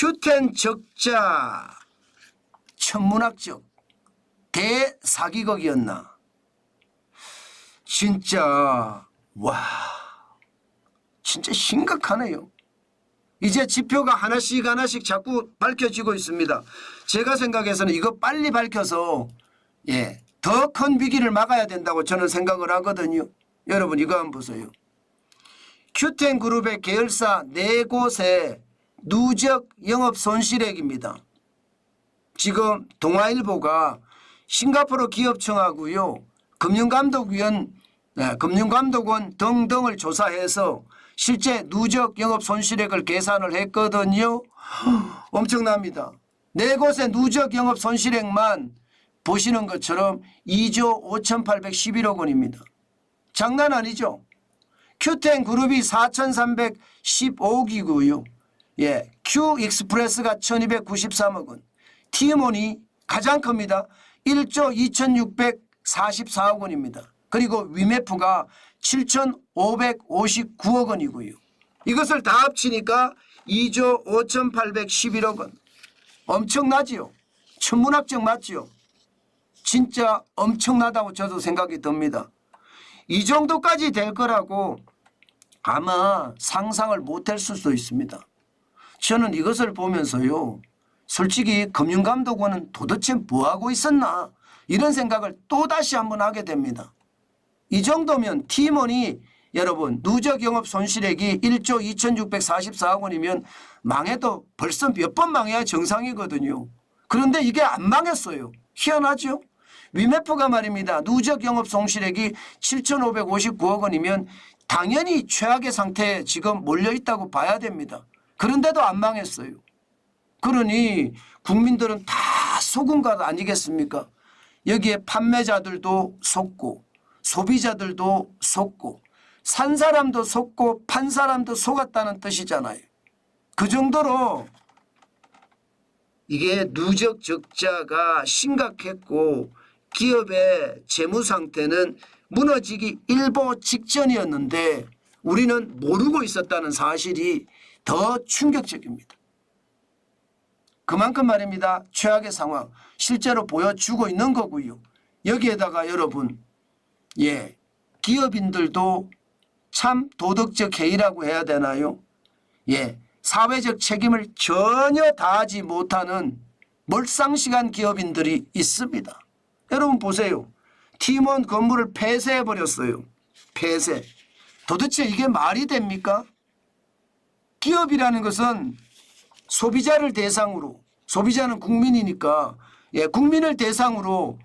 Q10 적자 천문학적 대사기극이었나. 진짜 진짜 심각하네요. 이제 지표가 하나씩 자꾸 밝혀지고 있습니다. 제가 생각해서는 이거 빨리 밝혀서 더 큰 위기를 막아야 된다고 저는 생각을 하거든요. 여러분 이거 한번 보세요. Q10 그룹의 계열사 4곳의 누적 영업 손실액입니다. 지금 동아일보가 싱가포르 기업청하고요, 금융감독원 등등을 조사해서 실제 누적 영업 손실액을 계산을 했거든요. 엄청납니다. 4곳의 누적 영업 손실액만 보시는 것처럼 2조 5,811억 원입니다. 장난 아니죠. Q10 그룹이 4,315억이고요. Q익스프레스가 1,293억 원. 티몬이 가장 큽니다. 1조 2,644억 원입니다. 그리고 위메프가 7,559억 원이고요. 이것을 다 합치니까 2조 5,811억 원. 엄청나지요. 천문학적 맞지요. 진짜 엄청나다고 저도 생각이 듭니다. 이 정도까지 될 거라고 아마 상상을 못할 수도 있습니다. 저는 이것을 보면서요, 솔직히 금융감독원은 도대체 뭐하고 있었나 이런 생각을 또다시 한번 하게 됩니다. 이 정도면 티몬이 여러분 누적 영업 손실액이 1조 2,644억 원이면 망해도 벌써 몇 번 망해야 정상이거든요. 그런데 이게 안 망했어요. 희한하죠. 위메프가 말입니다. 누적 영업 손실액이 7,559억 원이면 당연히 최악의 상태에 지금 몰려있다고 봐야 됩니다. 그런데도 안 망했어요. 그러니 국민들은 다 속은 것 아니겠습니까? 여기에 판매자들도 속고 소비자들도 속고 산 사람도 속고 판 사람도 속았다는 뜻이잖아요. 그 정도로 이게 누적 적자가 심각했고 기업의 재무 상태는 무너지기 일보 직전이었는데 우리는 모르고 있었다는 사실이 더 충격적입니다. 그만큼 말입니다. 최악의 상황 실제로 보여주고 있는 거고요. 여기에다가 여러분 기업인들도 참 도덕적 해이라고 해야 되나요? 사회적 책임을 전혀 다하지 못하는 몰상식한 기업인들이 있습니다. 여러분 보세요. 티몬 건물을 폐쇄해버렸어요. 폐쇄. 도대체 이게 말이 됩니까? 기업이라는 것은 소비자를 대상으로, 소비자는 국민이니까 국민을 대상으로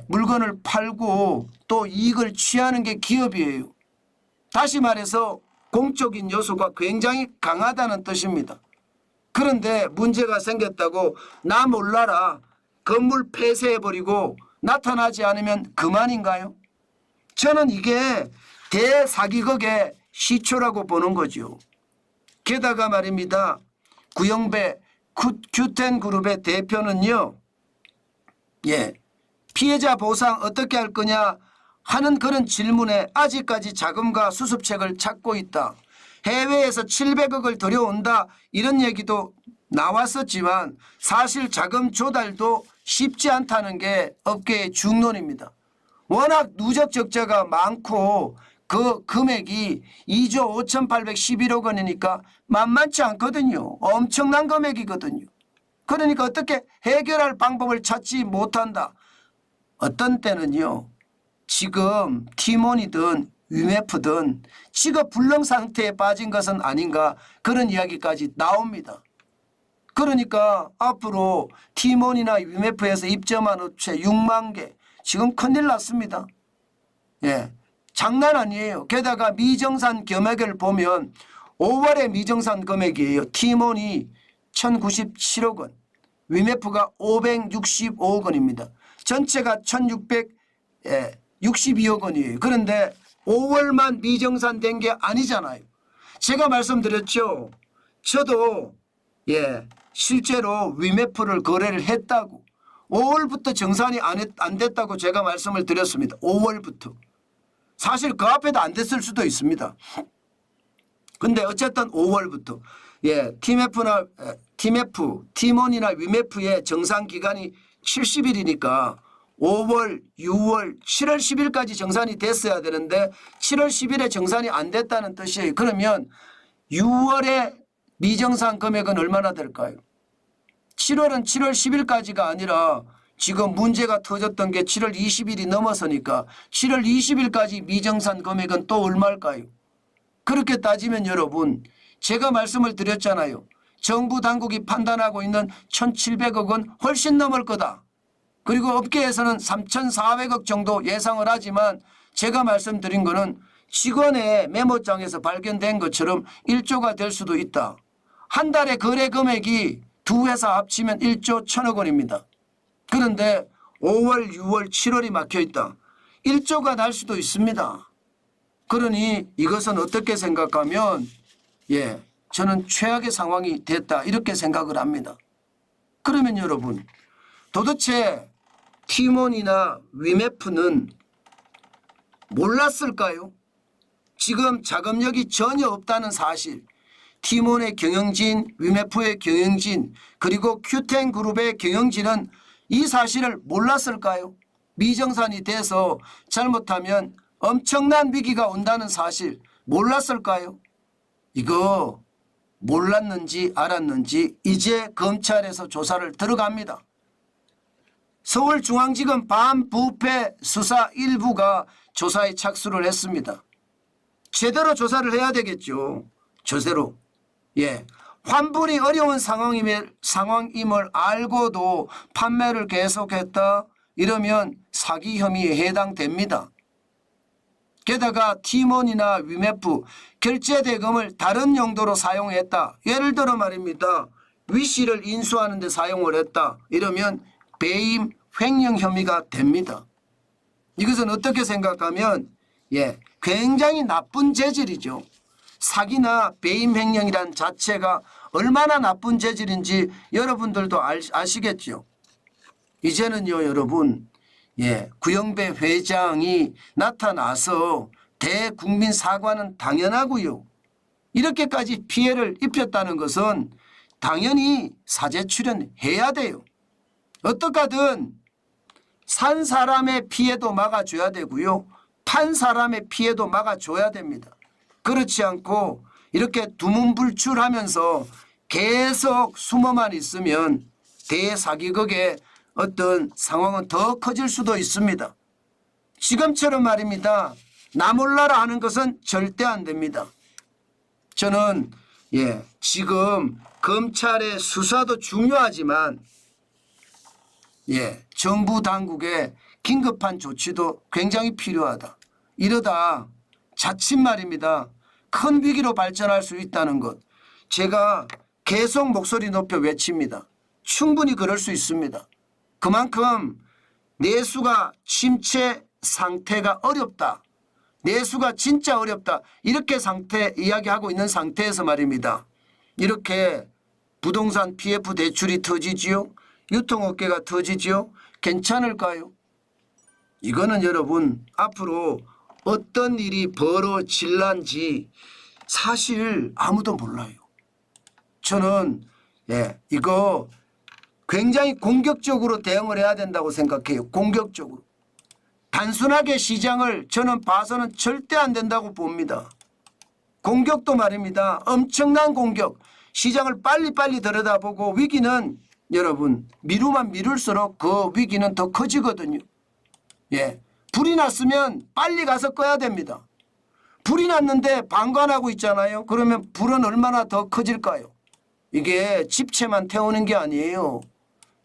물건을 팔고 또 이익을 취하는 게 기업이에요. 다시 말해서 공적인 요소가 굉장히 강하다는 뜻입니다. 그런데 문제가 생겼다고 나 몰라라 건물 폐쇄해버리고 나타나지 않으면 그만인가요? 저는 이게 대사기극의 시초라고 보는 거죠. 게다가 말입니다. 구영배 Q10 그룹의 대표는요. 피해자 보상 어떻게 할 거냐 하는 그런 질문에 아직까지 자금과 수습책을 찾고 있다. 해외에서 700억을 들여온다 이런 얘기도 나왔었지만 사실 자금 조달도 쉽지 않다는 게 업계의 중론입니다. 워낙 누적 적자가 많고 그 금액이 2조 5,811억 원이니까 만만치 않거든요. 엄청난 금액이거든요. 그러니까 어떻게 해결할 방법을 찾지 못한다. 어떤 때는요. 지금 티몬이든 위메프든 직업 불능 상태에 빠진 것은 아닌가 그런 이야기까지 나옵니다. 그러니까 앞으로 티몬이나 위메프에서 입점한 업체 6만 개 지금 큰일 났습니다. 장난 아니에요. 게다가 미정산 금액을 보면 5월의 미정산 금액이에요. 티몬이 1,097억 원, 위메프가 565억 원입니다. 전체가 1,662억 원이에요. 그런데 5월만 미정산된 게 아니잖아요. 제가 말씀드렸죠. 저도 실제로 위메프를 거래를 했다고 5월부터 정산이 안 됐다고 제가 말씀을 드렸습니다. 5월부터. 사실 그 앞에도 안 됐을 수도 있습니다. 근데 어쨌든 5월부터 TMF나 TMF, T몬이나 위메프의 정산 기간이 70일이니까 5월, 6월, 7월 10일까지 정산이 됐어야 되는데 7월 10일에 정산이 안 됐다는 뜻이에요. 그러면 6월에 미정산 금액은 얼마나 될까요? 7월은 7월 10일까지가 아니라 지금 문제가 터졌던 게 7월 20일이 넘어서니까 7월 20일까지 미정산 금액은 또 얼마일까요? 그렇게 따지면 여러분 제가 말씀을 드렸잖아요. 정부 당국이 판단하고 있는 1,700억 원 훨씬 넘을 거다. 그리고 업계에서는 3,400억 정도 예상을 하지만 제가 말씀드린 거는 직원의 메모장에서 발견된 것처럼 1조가 될 수도 있다. 한 달에 거래 금액이 두 회사 합치면 1조 1,000억 원입니다. 그런데 5월, 6월, 7월이 막혀 있다. 1조가 날 수도 있습니다. 그러니 이것은 어떻게 생각하면 저는 최악의 상황이 됐다 이렇게 생각을 합니다. 그러면 여러분 도대체 T몬이나 위메프는 몰랐을까요? 지금 자금력이 전혀 없다는 사실, T몬의 경영진, 위메프의 경영진 그리고 큐텐그룹의 경영진은 이 사실을 몰랐을까요? 미정산이 돼서 잘못하면 엄청난 위기가 온다는 사실 몰랐을까요? 이거 몰랐는지 알았는지 이제 검찰에서 조사를 들어갑니다. 서울중앙지검 반부패 수사 1부가 조사에 착수를 했습니다. 제대로 조사를 해야 되겠죠. 제대로. 환불이 어려운 상황임을 알고도 판매를 계속했다. 이러면 사기 혐의에 해당됩니다. 게다가 T몬이나 위메프 결제 대금을 다른 용도로 사용했다. 예를 들어 말입니다. 위씨를 인수하는 데 사용을 했다. 이러면 배임 횡령 혐의가 됩니다. 이것은 어떻게 생각하면 굉장히 나쁜 재질이죠. 사기나 배임 횡령이란 자체가 얼마나 나쁜 재질인지 여러분들도 아시겠죠. 이제는요 여러분 구영배 회장이 나타나서 대국민 사과는 당연하고요. 이렇게까지 피해를 입혔다는 것은 당연히 사죄 출연해야 돼요. 어떻게든 산 사람의 피해도 막아줘야 되고요. 판 사람의 피해도 막아줘야 됩니다. 그렇지 않고 이렇게 두문불출하면서 계속 숨어만 있으면 대사기극의 어떤 상황은 더 커질 수도 있습니다. 지금처럼 말입니다. 나 몰라라 하는 것은 절대 안 됩니다. 저는 지금 검찰의 수사도 중요하지만 정부 당국의 긴급한 조치도 굉장히 필요하다. 이러다 자칫 말입니다. 큰 위기로 발전할 수 있다는 것. 제가 계속 목소리 높여 외칩니다. 충분히 그럴 수 있습니다. 그만큼 내수가 침체 상태가 어렵다. 내수가 진짜 어렵다. 이렇게 이야기하고 있는 상태에서 말입니다. 이렇게 부동산 PF 대출이 터지지요. 유통업계가 터지지요. 괜찮을까요? 이거는 여러분 앞으로 어떤 일이 벌어질란지 사실 아무도 몰라요. 저는 이거 굉장히 공격적으로 대응을 해야 된다고 생각해요. 공격적으로. 단순하게 시장을 저는 봐서는 절대 안 된다고 봅니다. 공격도 말입니다. 엄청난 공격. 시장을 빨리빨리 들여다보고 위기는 여러분 미루면 미룰수록 그 위기는 더 커지거든요. 불이 났으면 빨리 가서 꺼야 됩니다. 불이 났는데 방관하고 있잖아요. 그러면 불은 얼마나 더 커질까요? 이게 집채만 태우는 게 아니에요.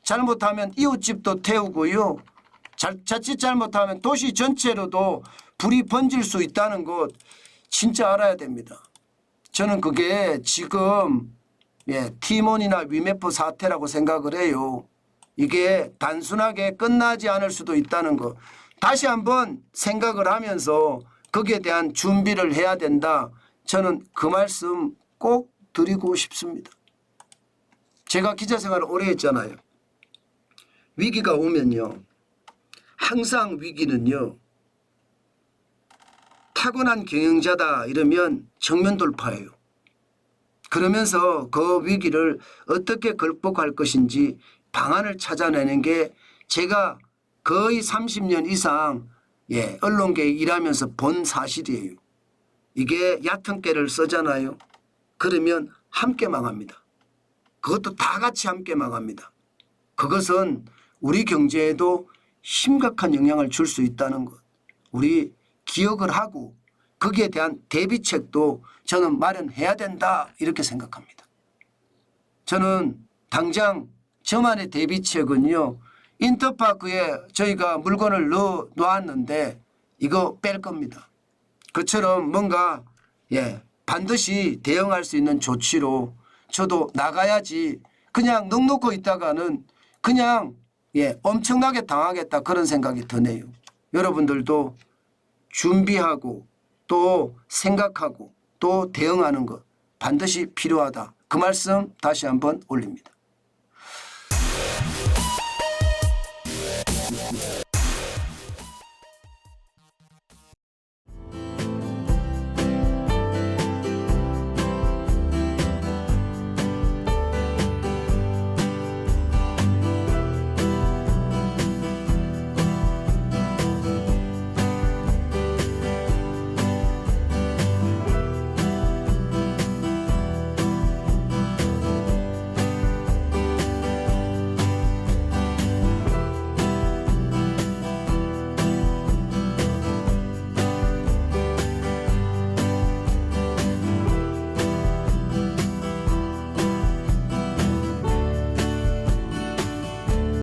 잘못하면 이웃집도 태우고요. 자칫 잘못하면 도시 전체로도 불이 번질 수 있다는 것 진짜 알아야 됩니다. 저는 그게 지금 T몬이나 위메프 사태라고 생각을 해요. 이게 단순하게 끝나지 않을 수도 있다는 것. 다시 한번 생각을 하면서 거기에 대한 준비를 해야 된다. 저는 그 말씀 꼭 드리고 싶습니다. 제가 기자 생활을 오래 했잖아요. 위기가 오면요. 항상 위기는요. 타고난 경영자다 이러면 정면 돌파예요. 그러면서 그 위기를 어떻게 극복할 것인지 방안을 찾아내는 게 제가 거의 30년 이상 언론계에 일하면서 본 사실이에요. 이게 얕은 깨를 쓰잖아요. 그러면 함께 망합니다. 그것도 다 같이 함께 망합니다. 그것은 우리 경제에도 심각한 영향을 줄 수 있다는 것. 우리 기억을 하고 거기에 대한 대비책도 저는 마련해야 된다 이렇게 생각합니다. 저는 당장 저만의 대비책은요. 인터파크에 저희가 물건을 넣어 놓았는데 이거 뺄 겁니다. 그처럼 뭔가 반드시 대응할 수 있는 조치로 저도 나가야지 그냥 넉놓고 있다가는 그냥 엄청나게 당하겠다 그런 생각이 드네요. 여러분들도 준비하고 또 생각하고 또 대응하는 것 반드시 필요하다. 그 말씀 다시 한번 올립니다.